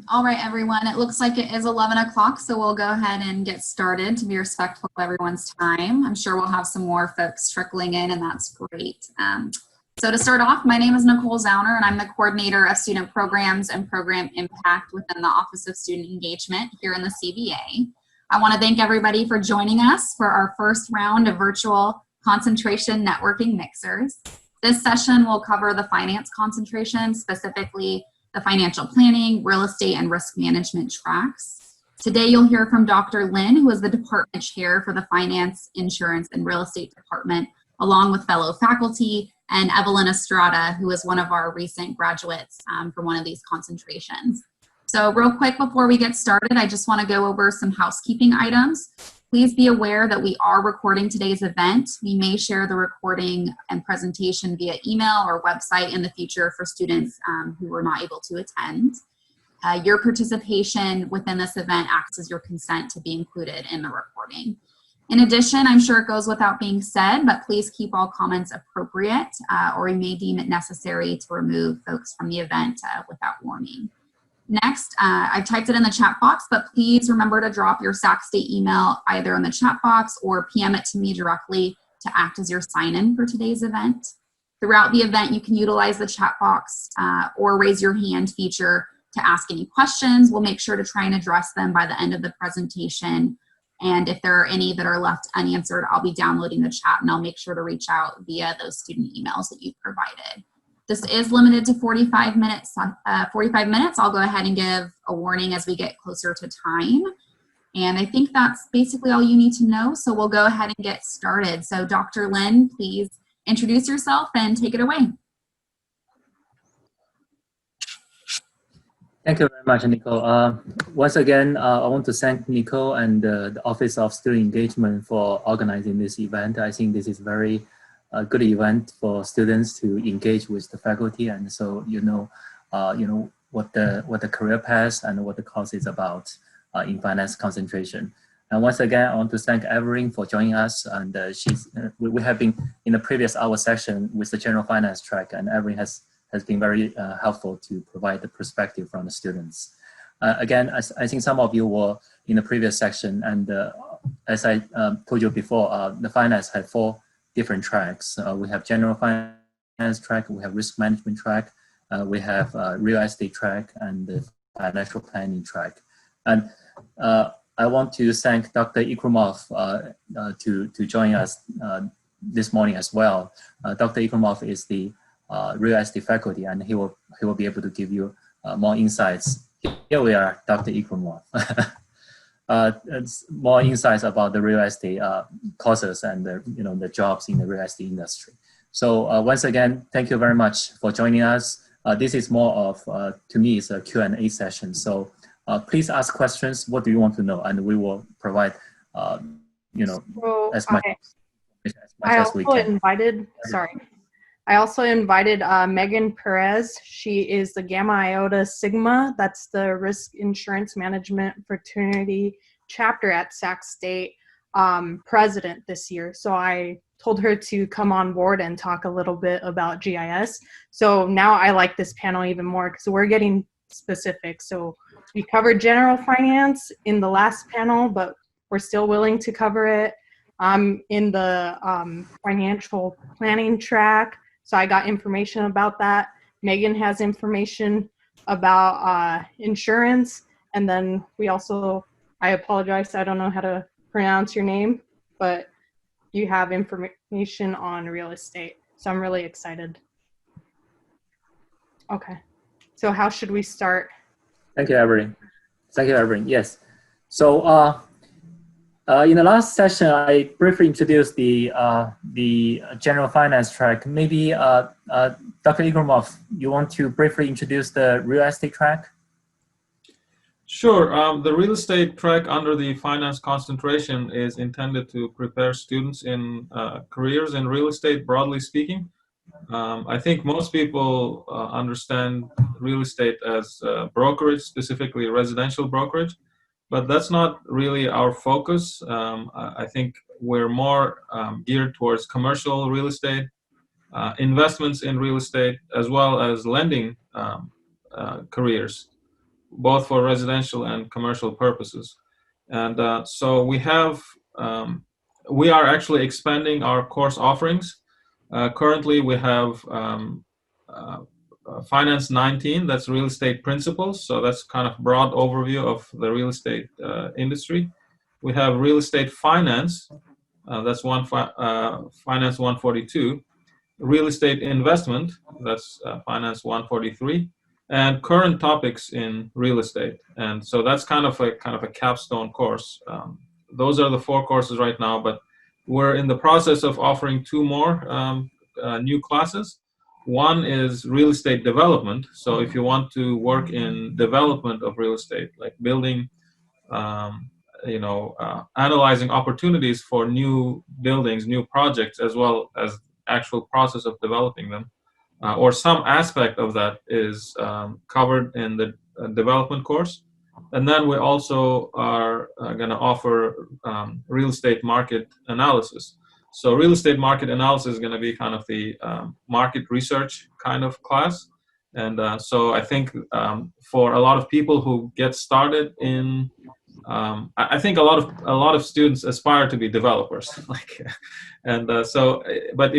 All right, everyone. It looks like it is 11 o'clock, so we'll go ahead and get started to be respectful of everyone's time. I'm sure we'll have some more folks trickling in, and that's great. So to start off, my name is Nicole Zauner, and I'm the coordinator of student programs and program impact within the Office of Student Engagement here in the CVA. I want to thank everybody for joining us for our first round of virtual concentration networking mixers. This session will cover the finance concentration, specifically the financial planning, real estate, and risk management tracks. Today, you'll hear from Dr. Lynn, who is the department chair for the finance, insurance, and real estate department, along with fellow faculty, and Evelyn Estrada, who is one of our recent graduates from one of these concentrations. So real quick before we get started, I just want to go over some housekeeping items. Please be aware that we are recording today's event. We may share the recording and presentation via email or website in the future for students who were not able to attend. Your participation within this event acts as your consent to be included in the recording. In addition, I'm sure it goes without being said, but please keep all comments appropriate or we may deem it necessary to remove folks from the event without warning. Next, I've typed it in the chat box, but please remember to drop your Sac State email either in the chat box or PM it to me directly to act as your sign-in for today's event. Throughout the event, you can utilize the chat box or raise your hand feature to ask any questions. We'll make sure to try and address them by the end of the presentation. And if there are any that are left unanswered, I'll be downloading the chat and I'll make sure to reach out via those student emails that you provided. This is limited to 45 minutes. I'll go ahead and give a warning as we get closer to time. And I think that's basically all you need to know. So we'll go ahead and get started. So Dr. Lynn, please introduce yourself and take it away. Thank you very much, Nicole. Once again, I want to thank Nicole and the Office of Student Engagement for organizing this event. I think this is very good event for students to engage with the faculty, and so you know what the career path and what the course is about in finance concentration. And once again, I want to thank Evelyn for joining us. And we have been in the previous hour session with the general finance track, and Evelyn has been very helpful to provide the perspective from the students. Again, I think some of you were in the previous section, and as I told you before, the finance had 4 different tracks. We have general finance track, we have risk management track, we have real estate track, and the financial planning track. And I want to thank Dr. Ikrumov to join us this morning as well. Dr. Ikrumov is the real estate faculty, and he will be able to give you more insights. Here we are, Dr. Ikrumov. More insights about the real estate courses and the jobs in the real estate industry. So once again, thank you very much for joining us. This is more of, to me, it's a Q&A session. So please ask questions. What do you want to know? And we will provide, as much as we can. I also invited Megan Perez. She is the Gamma Iota Sigma. That's the Risk Insurance Management Fraternity chapter at Sac State president this year. So I told her to come on board and talk a little bit about GIS. So now I like this panel even more because we're getting specific. So we covered general finance in the last panel, but we're still willing to cover it. I'm in the financial planning track. So I got information about that. Megan has information about insurance. And then we also, I apologize, I don't know how to pronounce your name, but you have information on real estate. So I'm really excited. Okay, so how should we start? Thank you, Evelyn. Thank you, Evelyn. Yes. So in the last session, I briefly introduced the general finance track. Maybe Dr. Ikrumov, you want to briefly introduce the real estate track? Sure. The real estate track under the finance concentration is intended to prepare students in careers in real estate, broadly speaking. I think most people understand real estate as brokerage, specifically residential brokerage. But that's not really our focus. I think we're more geared towards commercial real estate, investments in real estate, as well as lending careers. both for residential and commercial purposes. And so we are actually expanding our course offerings. Currently, we have Finance 19, that's real estate principles. So that's kind of broad overview of the real estate industry. We have real estate finance, that's Finance 142. Real estate investment, that's Finance 143. And current topics in real estate. And so that's kind of a capstone course. Those are the 4 courses right now, but we're in the process of offering 2 more new classes. One is real estate development. So if you want to work in development of real estate, like building, analyzing opportunities for new buildings, new projects, as well as actual process of developing them, or some aspect of that is covered in the development course. And then we also are going to offer real estate market analysis. So real estate market analysis is going to be kind of the market research kind of class. And so I think for a lot of people who get started in, I think a lot of students aspire to be developers. But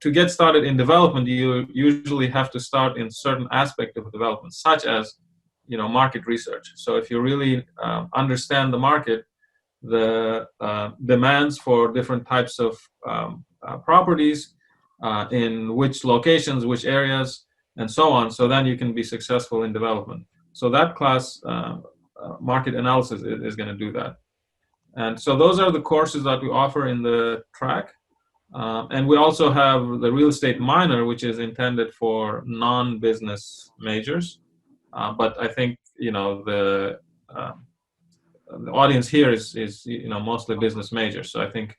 to get started in development, you usually have to start in certain aspect of development, such as market research. So if you really understand the market, the demands for different types of properties, in which locations, which areas, and so on. So then you can be successful in development. So that class, market analysis, is going to do that. And so those are the courses that we offer in the track. And we also have the real estate minor, which is intended for non-business majors. But I think the audience here is mostly business majors, so I think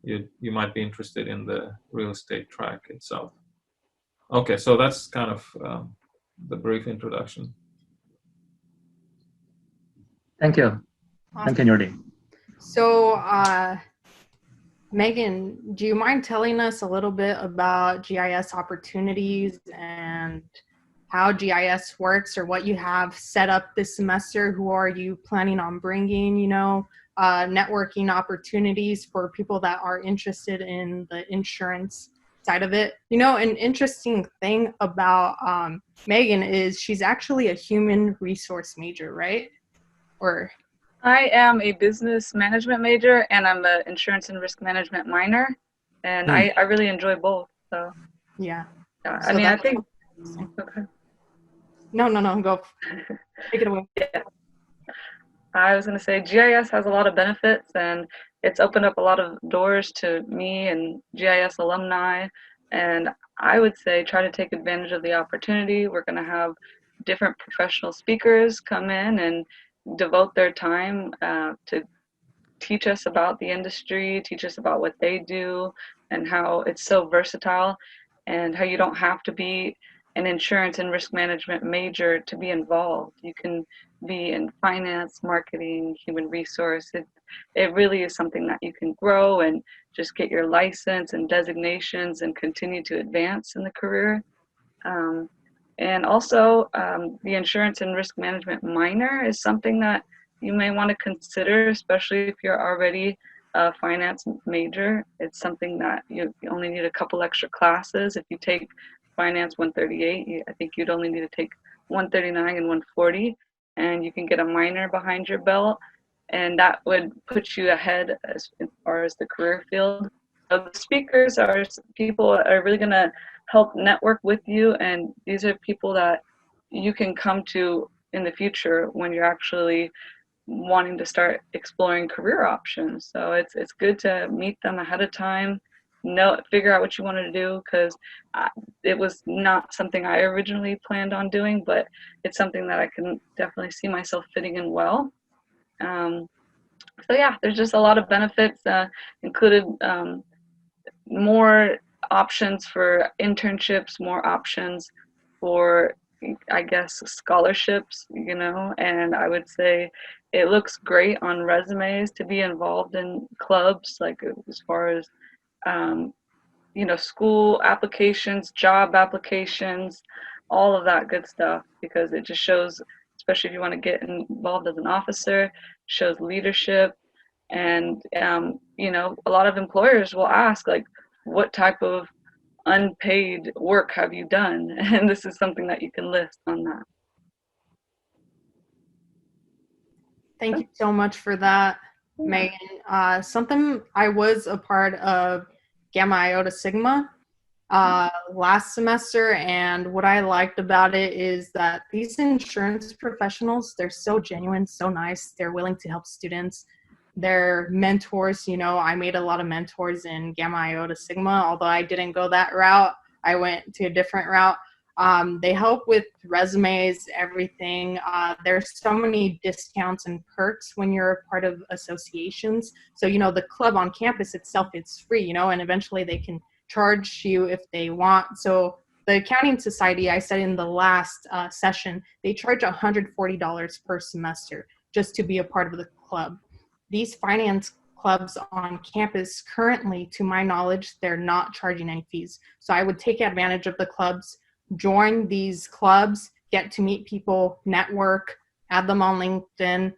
you might be interested in the real estate track itself. Okay, so that's kind of the brief introduction. Thank you. Thank you, Nurdi. So, Megan, do you mind telling us a little bit about GIS opportunities and how GIS works, or what you have set up this semester? Who are you planning on bringing, networking opportunities for people that are interested in the insurance side of it? An interesting thing about Megan is she's actually a human resource major, right? Or I am a business management major, and I'm an insurance and risk management minor, and I really enjoy both. So yeah. I mean, I think. Okay. No, go. Take it away. Yeah. I was going to say GIS has a lot of benefits, and it's opened up a lot of doors to me and GIS alumni. And I would say try to take advantage of the opportunity. We're going to have different professional speakers come in and devote their time to teach us about the industry, teach us about what they do, and how it's so versatile, and how you don't have to be an insurance and risk management major to be involved. You can be in finance, marketing, human resource. It really is something that you can grow and just get your license and designations and continue to advance in the career. And also, the insurance and risk management minor is something that you may want to consider, especially if you're already a finance major. It's something that you only need a couple extra classes. If you take Finance 138, I think you'd only need to take 139 and 140, and you can get a minor behind your belt, and that would put you ahead as far as the career field. So the speakers are people that are really going to help network with you, and these are people that you can come to in the future when you're actually wanting to start exploring career options. So it's good to meet them ahead of time, figure out what you wanted to do, because it was not something I originally planned on doing, but it's something that I can definitely see myself fitting in well. So yeah, there's just a lot of benefits, included more options for internships, more options for, I guess, scholarships, and I would say it looks great on resumes to be involved in clubs, like as far as, school applications, job applications, all of that good stuff, because it just shows especially if you want to get involved as an officer, shows leadership. And, you know, a lot of employers will ask, like, what type of unpaid work have you done? And this is something that you can list on that. Thank you so much for that, Megan. Something I was a part of Gamma Iota Sigma last semester, and what I liked about it is that these insurance professionals, they're so genuine, so nice. They're willing to help students. They're mentors. You know, I made a lot of mentors in Gamma Iota Sigma, although I didn't go that route. I went to a different route. They help with resumes, everything. There's so many discounts and perks when you're a part of associations. So, you know, the club on campus itself, it's free, you know, and eventually they can charge you if they want. So the accounting society, I said in the last session, they charge $140 per semester just to be a part of the club. These finance clubs on campus currently, to my knowledge, they're not charging any fees. So I would take advantage of the clubs, join these clubs, get to meet people, network, add them on LinkedIn.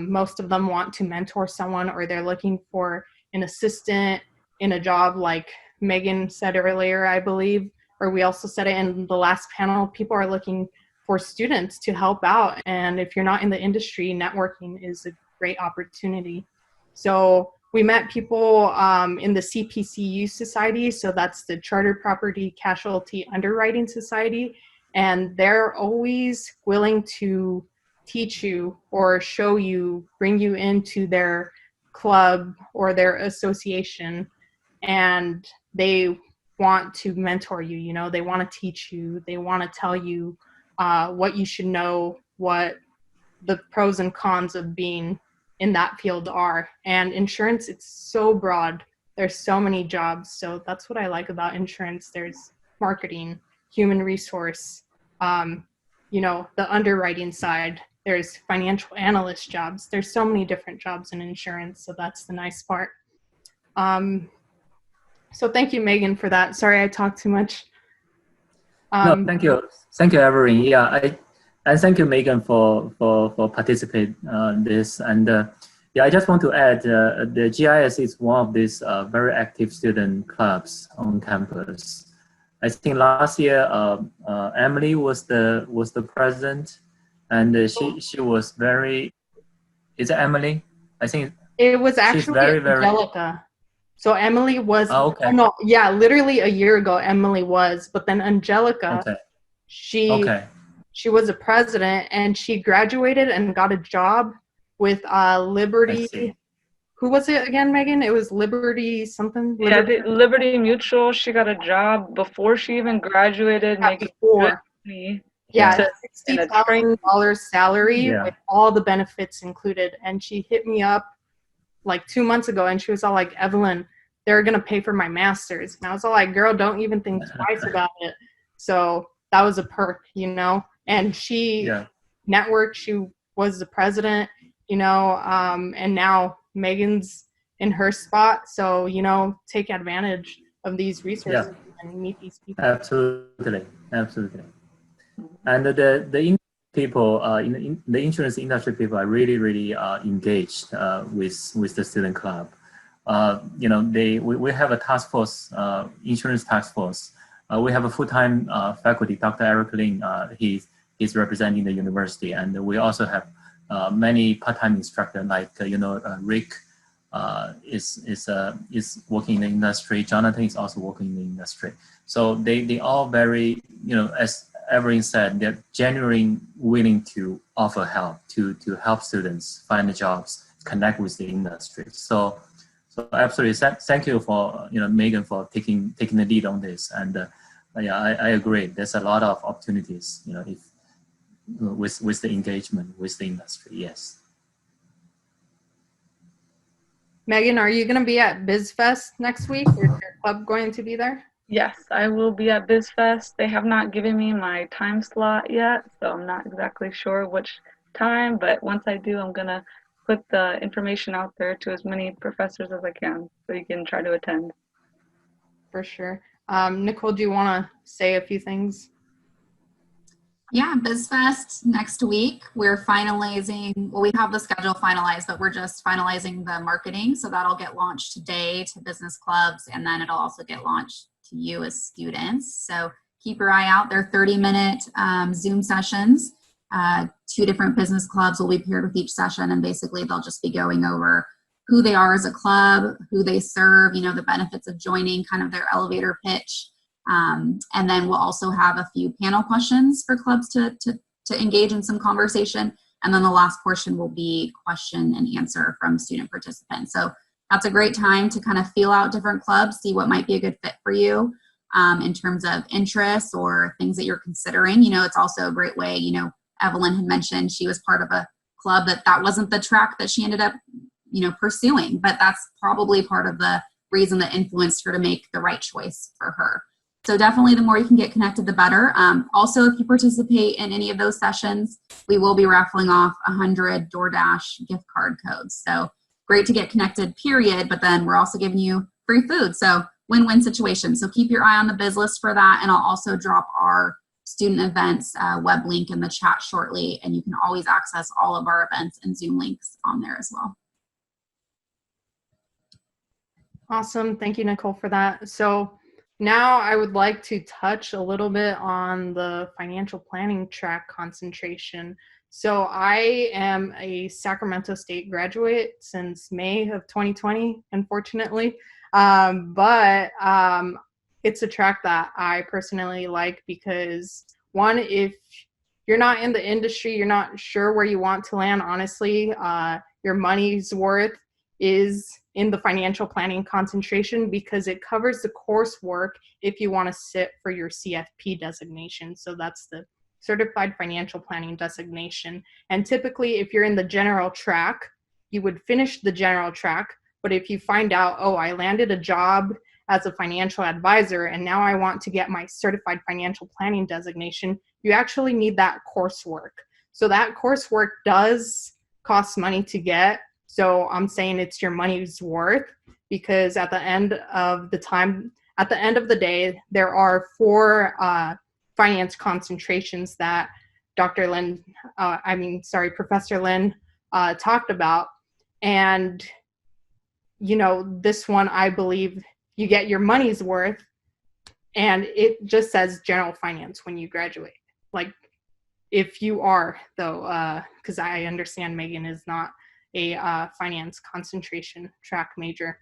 Most of them want to mentor someone, or they're looking for an assistant in a job, like Megan said earlier, I believe, or we also said it in the last panel. People are looking for students to help out. And if you're not in the industry, networking is a great opportunity. So we met people in the CPCU Society, so that's the Charter Property Casualty Underwriting Society, and they're always willing to teach you or show you, bring you into their club or their association, and they want to mentor you, you know, they want to teach you, they want to tell you what you should know, what the pros and cons of being in that field are. And insurance, it's so broad. There's so many jobs. So that's what I like about insurance. There's marketing, human resource, you know, the underwriting side. There's financial analyst jobs. There's so many different jobs in insurance. So that's the nice part. So thank you, Megan, for that. Sorry, I talked too much. No, thank you. Thank you, Everin. Yeah, and thank you, Megan, for participating in this. And yeah, I just want to add, the GIS is one of these very active student clubs on campus. I think last year, Emily was the president, and she was very. Is it Emily? I think it was actually she's very Angelica. So Emily was. Oh, okay. No, yeah, literally a year ago, Emily was, but then Angelica, okay. She was a president, and she graduated and got a job with Liberty. Who was it again, Megan? It was Liberty something. Liberty, yeah, Liberty Mutual. She got a job before she even graduated, making good money. Yeah, $60,000 salary with all the benefits included. And she hit me up like 2 months ago, and she was all like, "Evelyn, they're gonna pay for my master's." And I was all like, "Girl, don't even think twice about it." So that was a perk, you know. And she networked. She was the president, you know. And now Megan's in her spot. So, you know, take advantage of these resources and meet these people. Absolutely. And the people in the insurance industry, people are really engaged with the student club. You know, we have a task force, insurance task force. We have a full-time faculty, Dr. Eric Lin. He's representing the university, and we also have many part-time instructors like Rick is working in the industry. Jonathan is also working in the industry. So they all very, you know, as Everin said, they're genuinely willing to offer help to help students find the jobs, connect with the industry. So absolutely, thank you for Megan for taking the lead on this. And I agree. There's a lot of opportunities, you know, with the engagement with the industry. Yes. Megan, are you going to be at BizFest next week? Or is your club going to be there? Yes, I will be at BizFest. They have not given me my time slot yet, so I'm not exactly sure which time, but once I do, I'm going to put the information out there to as many professors as I can so you can try to attend. For sure. Nicole, do you want to say a few things? Yeah, BizFest next week. We're finalizing, well, we have the schedule finalized, but we're just finalizing the marketing. So that'll get launched today to business clubs, and then it'll also get launched to you as students. So keep your eye out. They're 30-minute Zoom sessions. 2 different business clubs will be paired with each session, and basically they'll just be going over who they are as a club, who they serve, you know, the benefits of joining, kind of their elevator pitch. And then we'll also have a few panel questions for clubs to engage in some conversation. And then the last portion will be question and answer from student participants. So that's a great time to kind of feel out different clubs, see what might be a good fit for you in terms of interests or things that you're considering. You know, it's also a great way, you know, Evelyn had mentioned she was part of a club that wasn't the track that she ended up, you know, pursuing, but that's probably part of the reason that influenced her to make the right choice for her. So definitely the more you can get connected, the better. Also, if you participate in any of those sessions, we will be raffling off 100 DoorDash gift card codes. So great to get connected, period. But then we're also giving you free food. So win-win situation. So keep your eye on the biz list for that. And I'll also drop our student events web link in the chat shortly. And you can always access all of our events and Zoom links on there as well. Awesome. Thank you, Nicole, for that. So now I would like to touch a little bit on the financial planning track concentration. So I am a Sacramento State graduate since May of 2020, unfortunately. But it's a track that I personally like because, one, if you're not in the industry, you're not sure where you want to land, honestly, your money's worth is in the financial planning concentration because it covers the coursework if you want to sit for your CFP designation. So that's the Certified Financial Planning designation. And typically, if you're in the general track, you would finish the general track. But if you find out, oh, I landed a job as a financial advisor and now I want to get my Certified Financial Planning designation, you actually need that coursework. So that coursework does cost money to get. So I'm saying it's your money's worth because at the end of the day, there are 4 finance concentrations that Professor Lynn talked about. And, you know, this one, I believe you get your money's worth, and it just says general finance when you graduate. Like, if you are, though, because I understand Megan is not a finance concentration track major.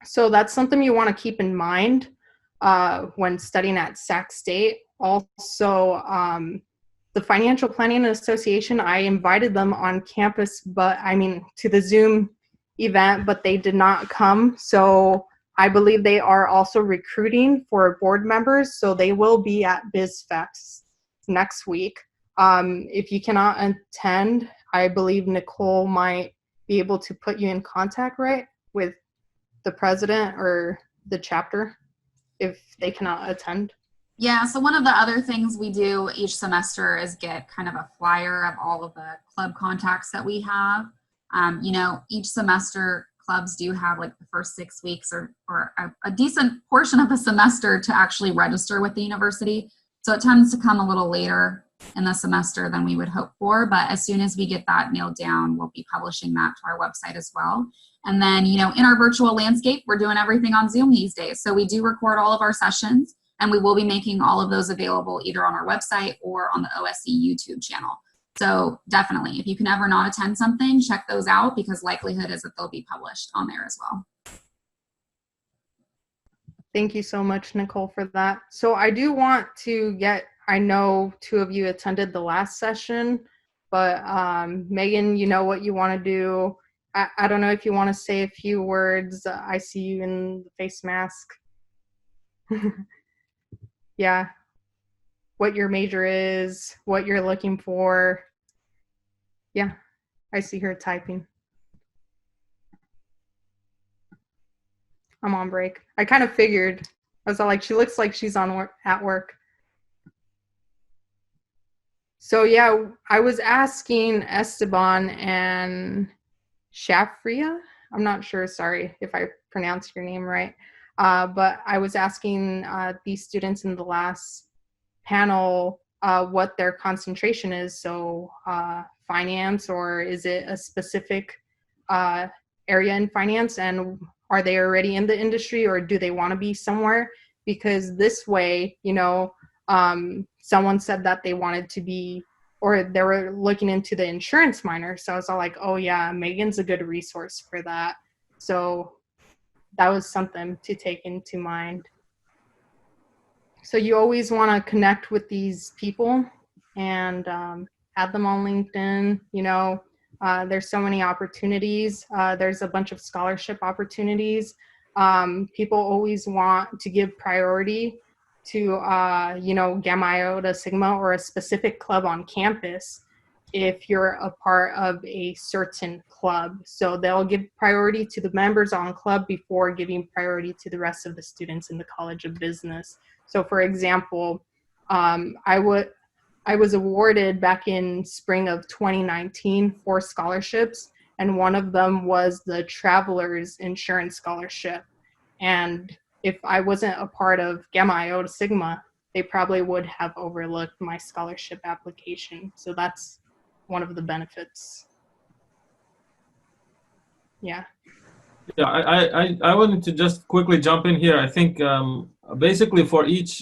So that's something you want to keep in mind when studying at Sac State. Also, the Financial Planning Association, I invited them on campus, to the Zoom event, but they did not come. So I believe they are also recruiting for board members. So they will be at BizFest next week. If you cannot attend, I believe Nicole might be able to put you in contact, right, with the president or the chapter if they cannot attend. Yeah, so one of the other things we do each semester is get kind of a flyer of all of the club contacts that we have. You know, each semester clubs do have like the first 6 weeks or a decent portion of the semester to actually register with the university. So it tends to come a little later in the semester than we would hope for. But as soon as we get that nailed down, we'll be publishing that to our website as well. And then, you know, in our virtual landscape, we're doing everything on Zoom these days. So we do record all of our sessions, and we will be making all of those available either on our website or on the OSC YouTube channel. So definitely, if you can ever not attend something, check those out because likelihood is that they'll be published on there as well. Thank you so much, Nicole, for that. So I do want to I know 2 of you attended the last session, but Megan, you know what you want to do. I don't know if you want to say a few words. I see you in the face mask. Yeah. What your major is, what you're looking for. Yeah, I see her typing. I'm on break. I kind of figured. I was like, she looks like she's at work. So yeah, I was asking Esteban and Shafria. I'm not sure, sorry if I pronounced your name right. But I was asking these students in the last panel what their concentration is. So finance, or is it a specific area in finance, and are they already in the industry, or do they want to be somewhere? Because this way, you know, someone said that they wanted to be, or they were looking into the insurance minor. So I was all like, oh yeah, Megan's a good resource for that. So that was something to take into mind. So you always want to connect with these people and add them on LinkedIn. You know, there's so many opportunities. There's a bunch of scholarship opportunities. People always want to give priority to, you know, Gamma Iota Sigma or a specific club on campus if you're a part of a certain club. So they'll give priority to the members on club before giving priority to the rest of the students in the College of Business. So for example, I was awarded back in spring of 2019 4 scholarships, and one of them was the Travelers Insurance Scholarship. And if I wasn't a part of Gamma Iota Sigma, they probably would have overlooked my scholarship application. So that's one of the benefits. Yeah. Yeah, I wanted to just quickly jump in here. I think basically for each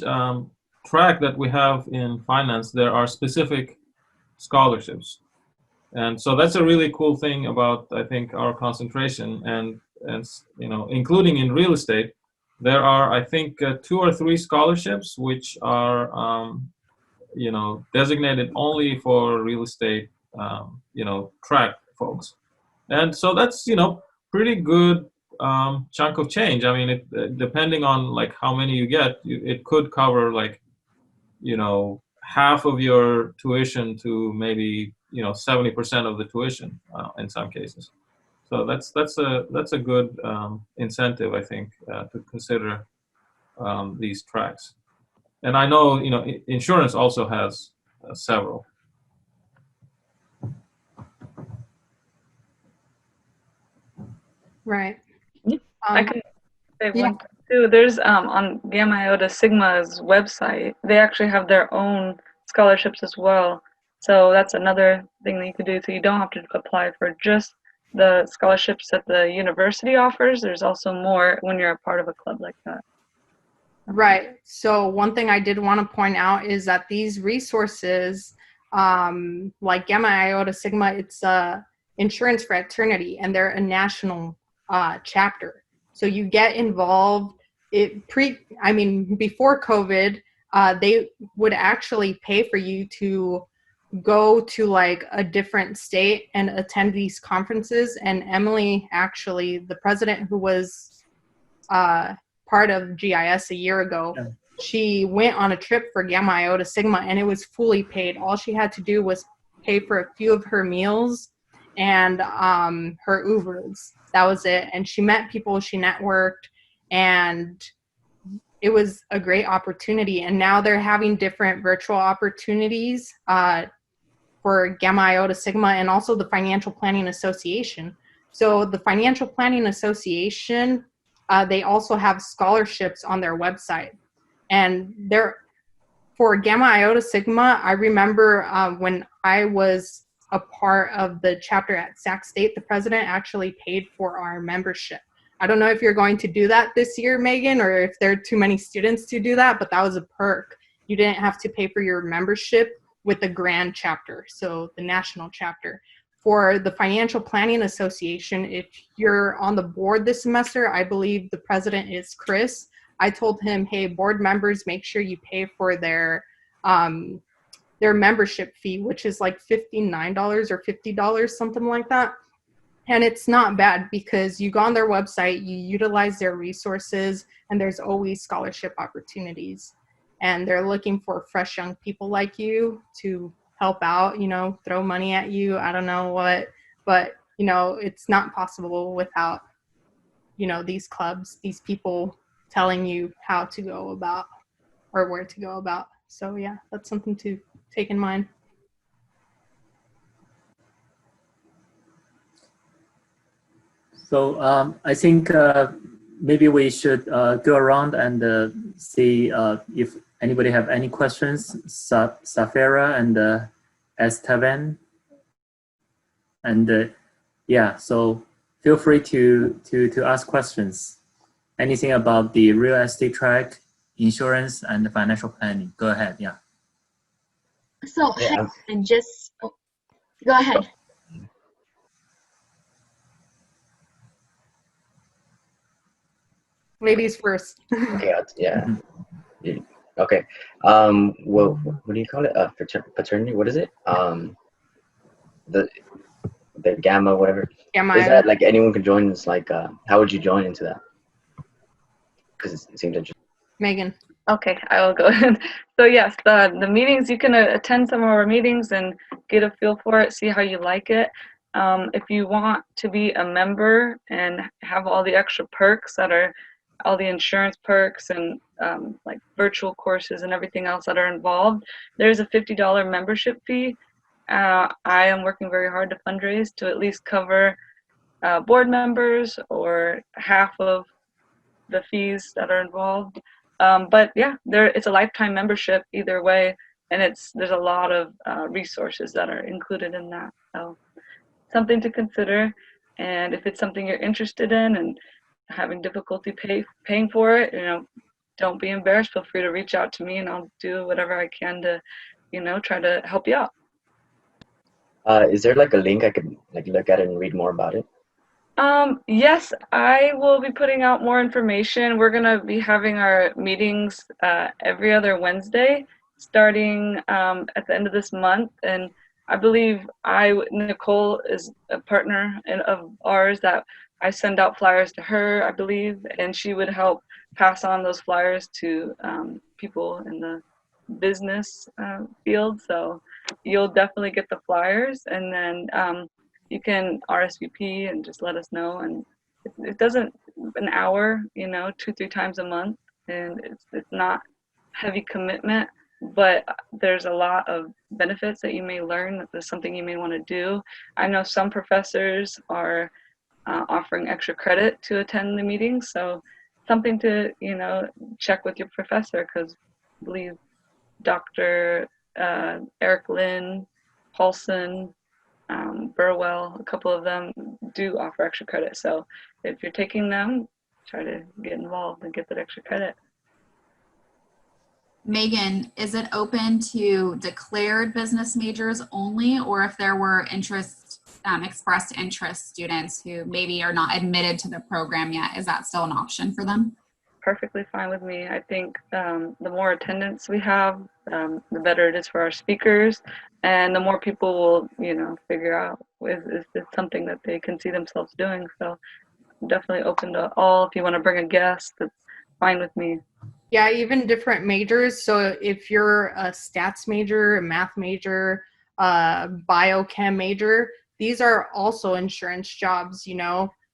track that we have in finance, there are specific scholarships. And so that's a really cool thing about, I think, our concentration. And you know, including in real estate, there are, I think, 2 or 3 scholarships which are, you know, designated only for real estate, you know, track folks. And so that's, you know, pretty good chunk of change. I mean, it depending on like how many you get, it could cover like, you know, half of your tuition to maybe, you know, 70% of the tuition in some cases. So that's a good incentive, I think, to consider these tracks. And I know, you know, insurance also has several. Right. I can say yeah. one thing too. There's on Gamma Iota Sigma's website, they actually have their own scholarships as well. So that's another thing that you could do. So you don't have to apply for just the scholarships that the university offers. There's also more when you're a part of a club like that. Right. So one thing I did want to point out is that these resources, like Gamma Iota Sigma, it's a insurance fraternity, and they're a national chapter. So you get involved. Before COVID, they would actually pay for you to go to like a different state and attend these conferences. And Emily, actually, the president who was part of GIS a year ago, Yeah. she went on a trip for Gamma Iota Sigma, and it was fully paid. All she had to do was pay for a few of her meals and her Ubers. That was it. And she met people, she networked, and it was a great opportunity. And now they're having different virtual opportunities for Gamma Iota Sigma and also the Financial Planning Association. So the Financial Planning Association, they also have scholarships on their website. And for Gamma Iota Sigma, I remember when I was a part of the chapter at Sac State, the president actually paid for our membership. I don't know if you're going to do that this year, Megan, or if there are too many students to do that, but that was a perk. You didn't have to pay for your membership with the grand chapter, so the national chapter. For the Financial Planning Association, if you're on the board this semester, I believe the president is Chris. I told him, hey, board members, make sure you pay for their membership fee, which is like $59 or $50, something like that. And it's not bad because you go on their website, you utilize their resources, and there's always scholarship opportunities. And they're looking for fresh young people like you to help out, you know, throw money at you. I don't know what, but, you know, it's not possible without, you know, these clubs, these people telling you how to go about or where to go about. So yeah, that's something to take in mind. So I think maybe we should go around and see if Anybody have any questions? Safira and Esteban? And yeah, so feel free to ask questions. Anything about the real estate track, insurance, and financial planning. Go ahead, yeah. So, Yeah. and just go ahead. Ladies first. Okay. Yeah. Okay. Well, what do you call it? Fraternity. What is it? The Gamma, whatever. Gamma Is Iota. that like anyone can join? It's like, how would you join into that? Because it seems interesting. Megan. Okay, I will go ahead. So yes, the meetings, you can attend some of our meetings and get a feel for it, see how you like it. If you want to be a member and have all the extra perks that are all the insurance perks and like virtual courses and everything else that are involved, there's a $50 membership fee. I am working very hard to fundraise to at least cover board members or half of the fees that are involved. But yeah, it's a lifetime membership either way, and there's a lot of resources that are included in that. So something to consider, and if it's something you're interested in and having difficulty paying for it, don't be embarrassed. Feel free to reach out to me, and I'll do whatever I can to, try to help you out. Is there like a link I could like look at it and read more about it? Yes, I will be putting out more information. We're going to be having our meetings every other Wednesday starting at the end of this month. And I believe Nicole is a partner of ours that I send out flyers to her, I believe, and she would help pass on those flyers to people in the business field. So you'll definitely get the flyers, and then you can RSVP and just let us know. And it doesn't, an hour, 2-3 times a month, and it's not heavy commitment, but there's a lot of benefits that you may learn. That there's something you may want to do. I know some professors are offering extra credit to attend the meetings, so something to check with your professor, because I believe Dr. Eric Lynn, Paulson, Burwell, a couple of them do offer extra credit. So if you're taking them, try to get involved and get that extra credit. Megan, is it open to declared business majors only, or if there were expressed interest students who maybe are not admitted to the program yet, is that still an option for them? Perfectly fine with me. I think the more attendance we have, the better it is for our speakers, and the more people will, figure out is this something that they can see themselves doing. So I'm definitely open to all. If you want to bring a guest, that's fine with me. Yeah, even different majors. So if you're a stats major, a math major, biochem major, these are also insurance jobs.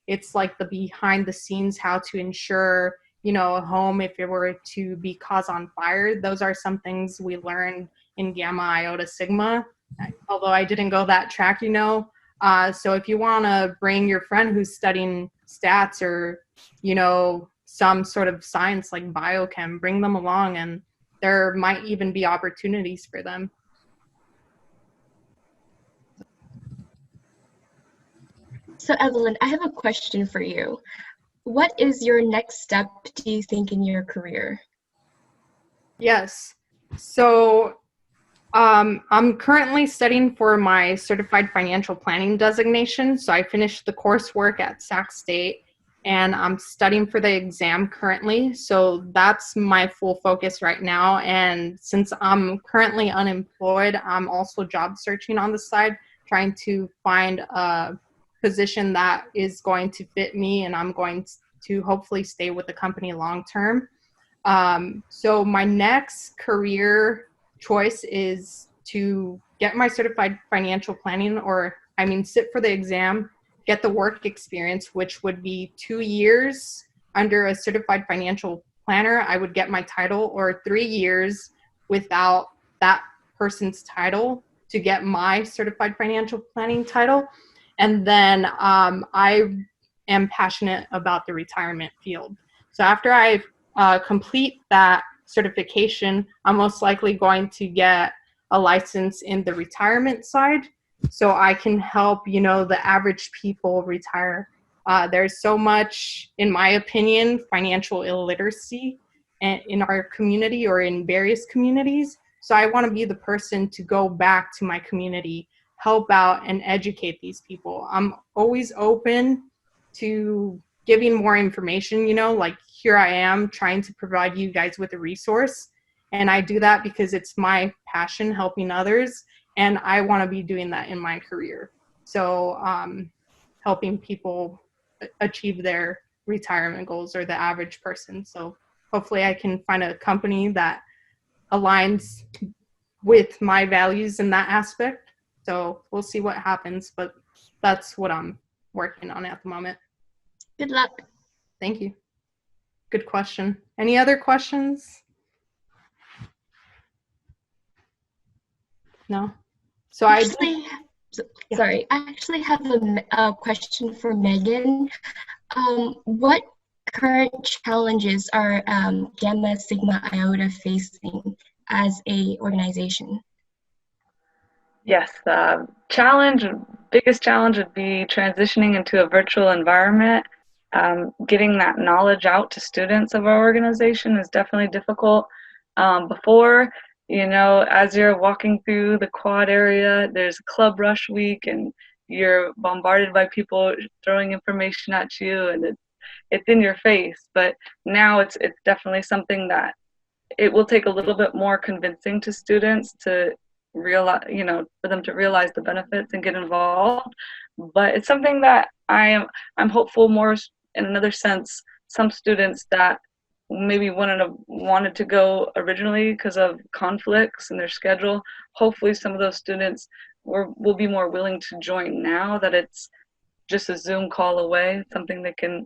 It's like the behind the scenes, how to insure a home if it were to be caught on fire. Those are some things we learned in Gamma Iota Sigma, although I didn't go that track, So if you want to bring your friend who's studying stats or, some sort of science like biochem, bring them along, and there might even be opportunities for them. So Evelyn, I have a question for you. What is your next step, do you think, in your career? Yes. So I'm currently studying for my certified financial planning designation. So I finished the coursework at Sac State, and I'm studying for the exam currently. So that's my full focus right now. And since I'm currently unemployed, I'm also job searching on the side, trying to find a position that is going to fit me, and I'm going to hopefully stay with the company long term. So my next career choice is to get my certified financial planning, sit for the exam, get the work experience, which would be 2 years under a certified financial planner. I would get my title, or 3 years without that person's title to get my certified financial planning title. And then I am passionate about the retirement field. So after I complete that certification, I'm most likely going to get a license in the retirement side, so I can help, the average people retire. There's so much, in my opinion, financial illiteracy in our community or in various communities. So I want to be the person to go back to my community, help out and educate these people. I'm always open to giving more information, like here I am trying to provide you guys with a resource. And I do that because it's my passion, helping others. And I want to be doing that in my career. So helping people achieve their retirement goals, or the average person. So hopefully I can find a company that aligns with my values in that aspect. So we'll see what happens, but that's what I'm working on at the moment. Good luck. Thank you. Good question. Any other questions? No? So Sorry, I actually have a question for Megan. What current challenges are Gamma Sigma Iota facing as a organization? Yes, biggest challenge would be transitioning into a virtual environment. Getting that knowledge out to students of our organization is definitely difficult. Before, as you're walking through the quad area, there's Club Rush Week and you're bombarded by people throwing information at you, and it's in your face. But now it's definitely something that it will take a little bit more convincing to students to realize, for them to realize the benefits and get involved. But it's something that I'm hopeful more in another sense. Some students that maybe wanted to go originally because of conflicts in their schedule, hopefully some of those students will be more willing to join now that it's just a Zoom call away, something they can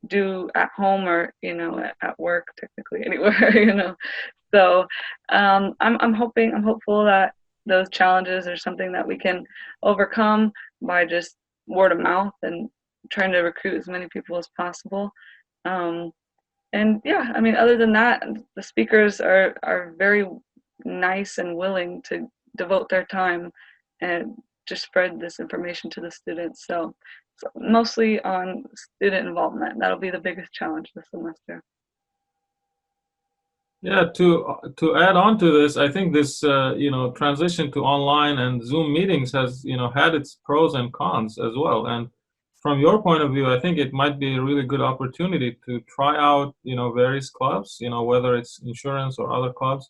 do at home or at work, technically anywhere. So I'm hopeful that those challenges are something that we can overcome by just word of mouth and trying to recruit as many people as possible. And yeah, other than that, the speakers are very nice and willing to devote their time and just spread this information to the students. So mostly on student involvement. That'll be the biggest challenge this semester. Yeah, to add on to this, I think this transition to online and Zoom meetings has had its pros and cons as well. And from your point of view, I think it might be a really good opportunity to try out various clubs, whether it's insurance or other clubs.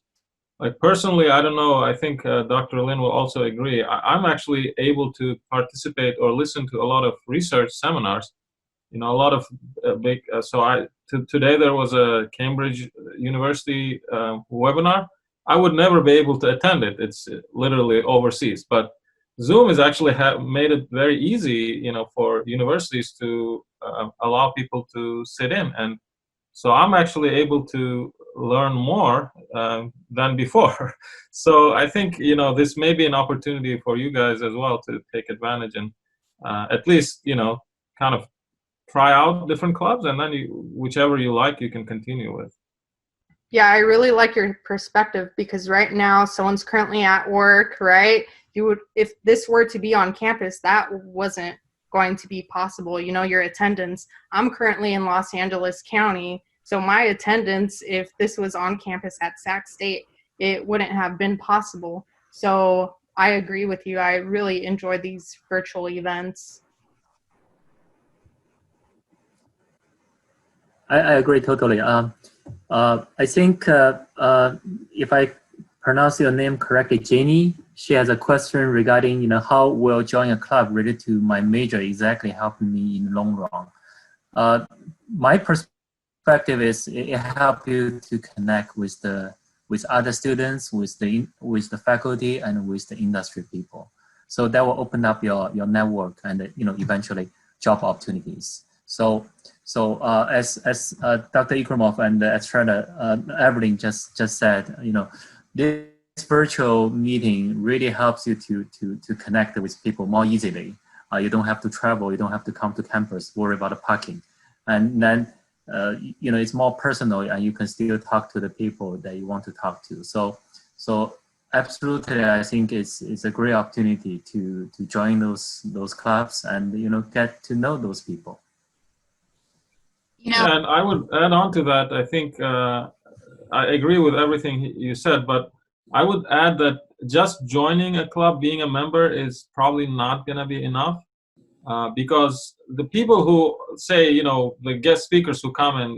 Like personally, I don't know, I think Dr. Lin will also agree. I'm actually able to participate or listen to a lot of research seminars, a lot of big, today there was a Cambridge University webinar. I would never be able to attend it. It's literally overseas, but Zoom has actually made it very easy, for universities to allow people to sit in. And so I'm actually able to learn more than before. So I think, this may be an opportunity for you guys as well to take advantage and at least, kind of try out different clubs, and then whichever you like, you can continue with. Yeah, I really like your perspective, because right now someone's currently at work, right? If this were to be on campus, that wasn't going to be possible. Your attendance. I'm currently in Los Angeles County, so my attendance, if this was on campus at Sac State, it wouldn't have been possible. So I agree with you. I really enjoy these virtual events. I agree totally. I think if I pronounce your name correctly, Jenny, she has a question regarding, how will joining a club related to my major exactly help me in the long run. My perspective is it helps you to connect with other students, with the faculty, and with the industry people. So that will open up your network and eventually job opportunities. So as Dr. Ikramov and Estrada Evelyn just said, this virtual meeting really helps you to connect with people more easily. You don't have to travel, you don't have to come to campus, worry about the parking, and then it's more personal, and you can still talk to the people that you want to talk to. So absolutely, I think it's a great opportunity to join those clubs and get to know those people. And I would add on to that. I think I agree with everything you said, but I would add that just joining a club, being a member, is probably not going to be enough, because the people who say, the guest speakers who come and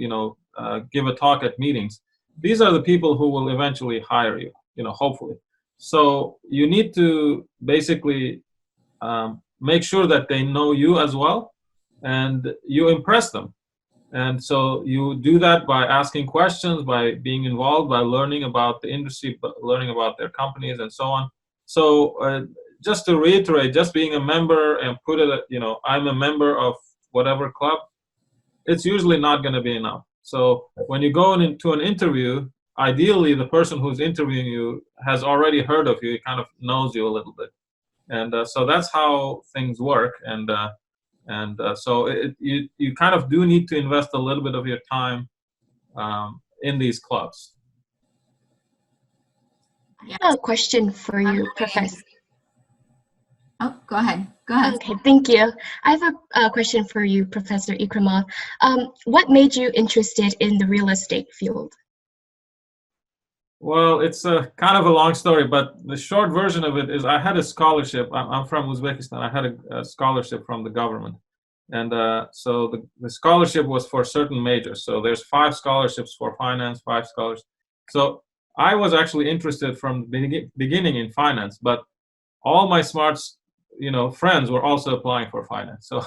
give a talk at meetings, these are the people who will eventually hire you, hopefully. So you need to basically make sure that they know you as well, and you impress them. And so you do that by asking questions, by being involved, by learning about the industry, learning about their companies, and so on. So just to reiterate, just being a member and put it, I'm a member of whatever club, it's usually not going to be enough. So when you go into an interview, ideally the person who's interviewing you has already heard of you, he kind of knows you a little bit. And so that's how things work. And so you kind of do need to invest a little bit of your time in these clubs. I have a question for you, Professor. Oh, go ahead. Go ahead. Okay, thank you. I have a question for you, Professor Ikramov. What made you interested in the real estate field? Well, it's a kind of a long story, but the short version of it is I had a scholarship. I'm from Uzbekistan. I had a scholarship from the government. And so the scholarship was for certain majors. So there's 5 scholarships for finance, 5 scholarships. So I was actually interested from the beginning in finance, but all my smart, friends were also applying for finance. So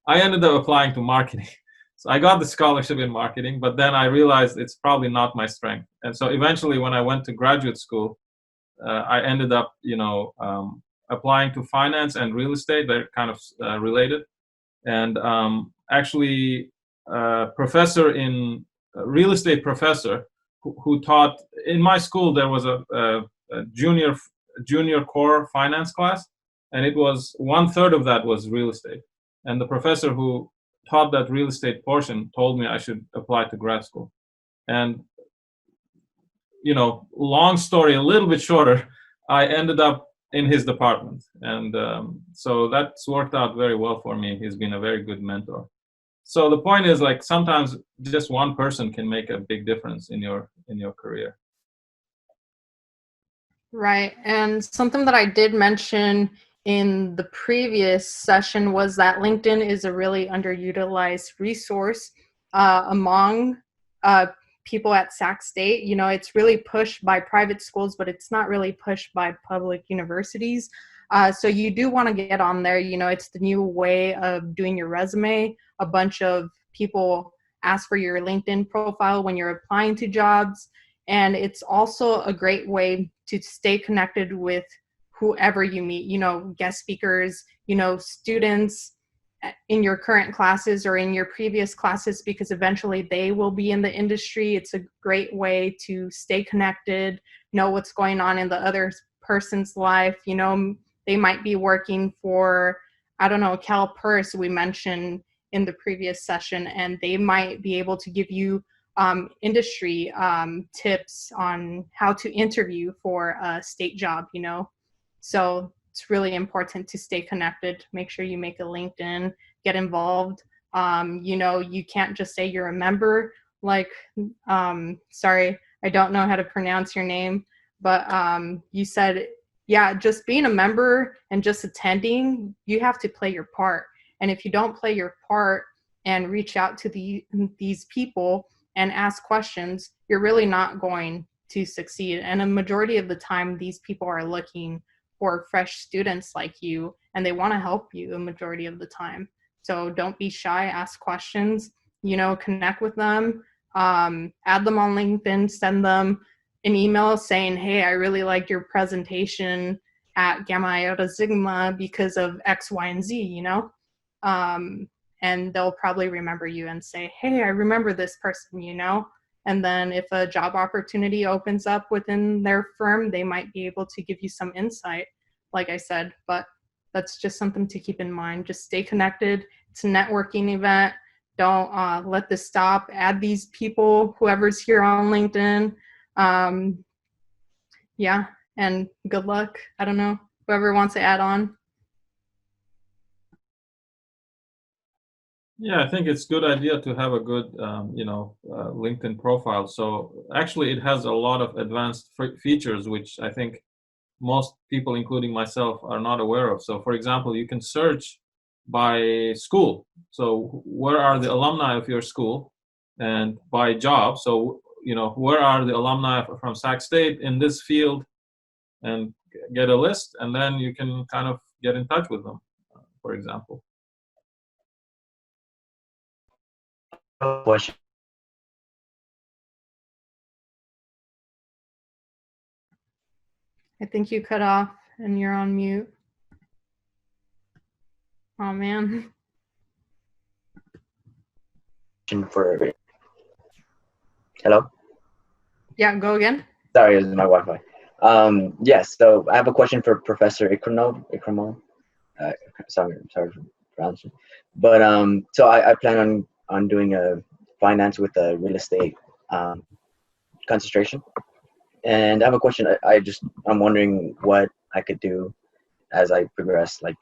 I ended up applying to marketing. So I got the scholarship in marketing, but then I realized it's probably not my strength. And so eventually when I went to graduate school, I ended up, applying to finance and real estate. They're kind of related. And actually, professor in real estate professor who taught in my school, there was a junior core finance class, and it was 1/3 of that was real estate. And the professor who taught that real estate portion told me I should apply to grad school. And long story, a little bit shorter, I ended up in his department, and so that's worked out very well for me. He's been a very good mentor. So the point is, like, sometimes just one person can make a big difference in your career. Right. And something that I did mention in the previous session was that LinkedIn is a really underutilized resource among people at Sac State. It's really pushed by private schools, but it's not really pushed by public universities. So you do want to get on there. It's the new way of doing your resume. A bunch of people ask for your LinkedIn profile when you're applying to jobs. And it's also a great way to stay connected with whoever you meet, guest speakers, students in your current classes or in your previous classes, because eventually they will be in the industry. It's a great way to stay connected, know what's going on in the other person's life. They might be working for, CalPERS, we mentioned in the previous session, and they might be able to give you industry tips on how to interview for a state job, So it's really important to stay connected. Make sure you make a LinkedIn, get involved. You can't just say you're a member. Sorry, I don't know how to pronounce your name, but you said, just being a member and just attending, you have to play your part. And if you don't play your part and reach out to these people and ask questions, you're really not going to succeed. And a majority of the time, these people are looking for fresh students like you, and they want to help you a majority of the time. So don't be shy, ask questions, connect with them, add them on LinkedIn, send them an email saying, hey, I really liked your presentation at Gamma Iota Sigma because of X, Y, and Z, and they'll probably remember you and say, hey, I remember this person, And then if a job opportunity opens up within their firm, they might be able to give you some insight, like I said. But that's just something to keep in mind. Just stay connected. It's a networking event. Don't let this stop. Add these people, whoever's here on LinkedIn. Yeah, and good luck. I don't know, whoever wants to add on. Yeah, I think it's a good idea to have a good, LinkedIn profile. So actually, it has a lot of advanced features, which I think most people, including myself, are not aware of. So, for example, you can search by school. So, where are the alumni of your school, and by job. So, where are the alumni from Sac State in this field, and get a list, and then you can kind of get in touch with them, for example. Question. I think you cut off and you're on mute. Oh man. For hello. Yeah, go again. Sorry, it was my Wi-Fi. Yes. So I have a question for Professor Ikramo. Sorry for pronouncing. But so I plan on doing a finance with a real estate concentration, and I have a question. I'm wondering what I could do as I progress, like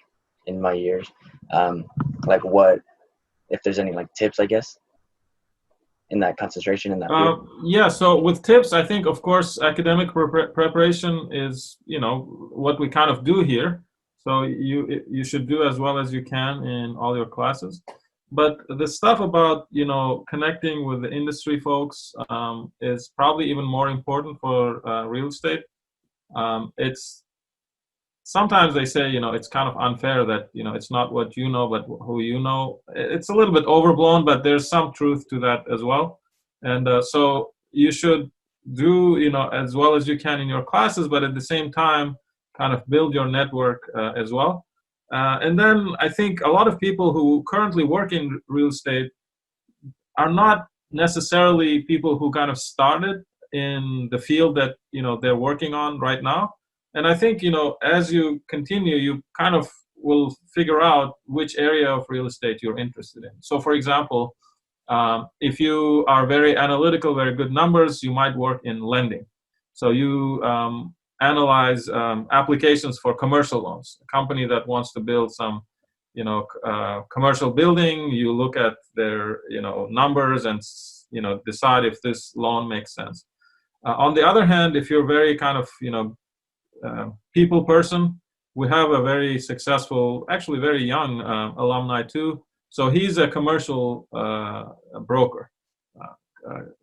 in my years, like what if there's any like tips, I guess, in that concentration in that field. Yeah, so with tips, I think, of course, academic preparation is, what we kind of do here. So you should do as well as you can in all your classes. But the stuff about, connecting with the industry folks is probably even more important for real estate. It's sometimes they say, it's kind of unfair that, it's not what you know, but who you know. It's a little bit overblown, but there's some truth to that as well. And so you should do, as well as you can in your classes, but at the same time, kind of build your network as well. And then I think a lot of people who currently work in real estate are not necessarily people who kind of started in the field that, they're working on right now. And I think, as you continue, you kind of will figure out which area of real estate you're interested in. So, for example, if you are very analytical, very good numbers, you might work in lending. So you analyze applications for commercial loans. A company that wants to build some, commercial building, you look at their, numbers and, decide if this loan makes sense. On the other hand, if you're very kind of, people person, we have a very successful, actually very young alumni too. So he's a commercial broker.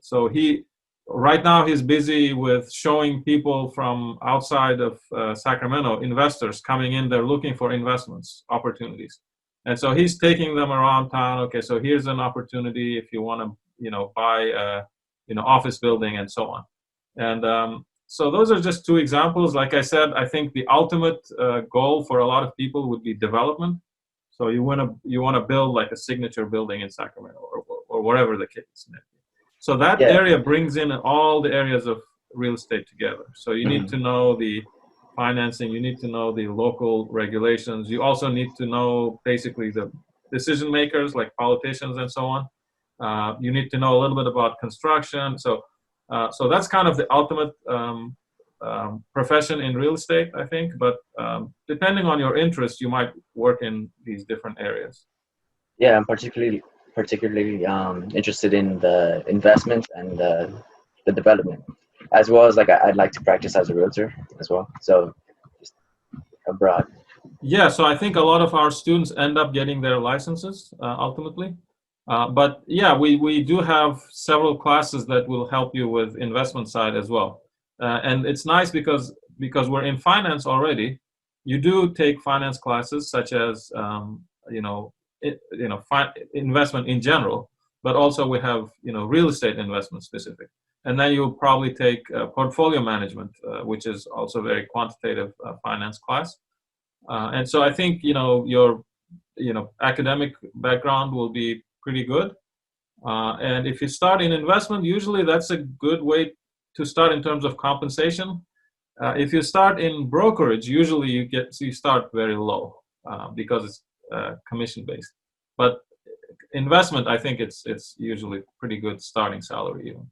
So right now he's busy with showing people from outside of Sacramento, investors coming in, they're looking for investments, opportunities. And so he's taking them around town. Okay, so here's an opportunity if you want to, buy office building and so on. And so those are just two examples. Like I said, I think the ultimate goal for a lot of people would be development. So you want to build like a signature building in Sacramento or whatever the case may be. So that area brings in all the areas of real estate together. So you need to know the financing, you need to know the local regulations. You also need to know basically the decision makers like politicians and so on. You need to know a little bit about construction. So that's kind of the ultimate profession in real estate, I think. But depending on your interest, you might work in these different areas. Yeah, I'm particularly interested in the investment and the development, as well as like I'd like to practice as a realtor as well. So just abroad. Yeah, so I think a lot of our students end up getting their licenses ultimately. But yeah, we do have several classes that will help you with investment side as well. And it's nice because we're in finance already. You do take finance classes such as investment in general, but also we have real estate investment specific. And then you'll probably take portfolio management, which is also very quantitative finance class. And so I think your academic background will be pretty good. And if you start in investment, usually that's a good way to start in terms of compensation. If you start in brokerage, usually you start very low because it's commission based. But investment, I think it's usually pretty good starting salary even.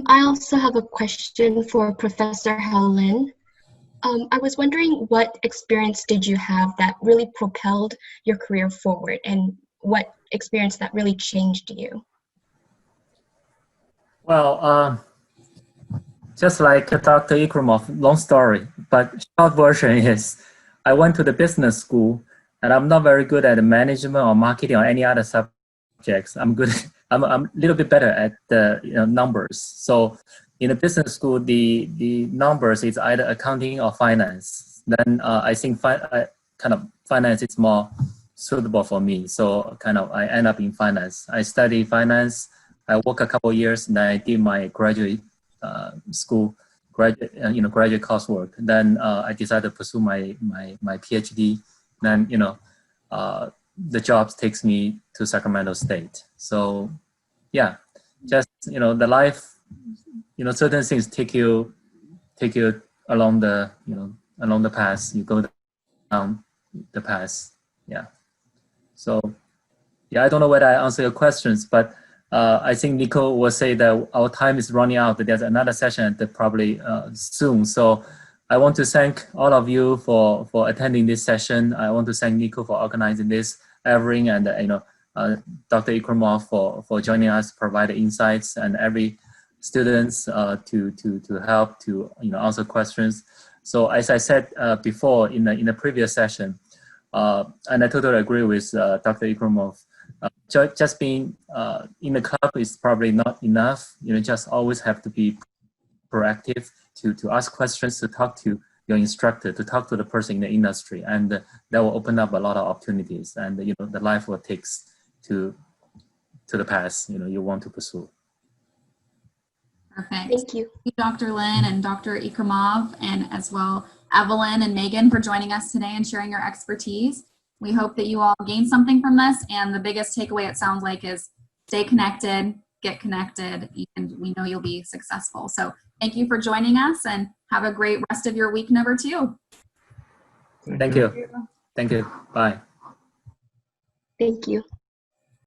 I also have a question for Professor Helen. I was wondering what experience did you have that really propelled your career forward, and what experience that really changed you? Well, just like Dr. Ikramov, long story, but short version is I went to the business school and I'm not very good at management or marketing or any other subjects. I'm good. I'm a little bit better at the numbers. So in the business school, the numbers is either accounting or finance. Then I think kind of finance is more suitable for me. So kind of I end up in finance. I study finance. I work a couple of years, and then I did my graduate school graduate coursework. Then I decided to pursue my PhD. Then the job takes me to Sacramento State. So yeah, just the life, certain things take you along the path. You go down the path. Yeah. So yeah, I don't know whether I answer your questions, but I think Nico will say that our time is running out. There's another session that probably soon. So I want to thank all of you for attending this session. I want to thank Nico for organizing this, Evelyn, and Dr. Ikramov for joining us, provide insights, and every students to help to answer questions. So as I said before in the previous session, and I totally agree with Dr. Ikramov. Just being in the club is probably not enough. Just always have to be proactive to ask questions, to talk to your instructor, to talk to the person in the industry, and that will open up a lot of opportunities. And the life will take to the path you want to pursue. Perfect. Thank you. Thank you, Dr. Lin and Dr. Ikramov, and as well Evelyn and Megan for joining us today and sharing your expertise. We hope that you all gain something from this, and the biggest takeaway it sounds like is stay connected, get connected, and we know you'll be successful. So thank you for joining us, and have a great rest of your week number 2. Thank you. Thank you. Bye. Thank you.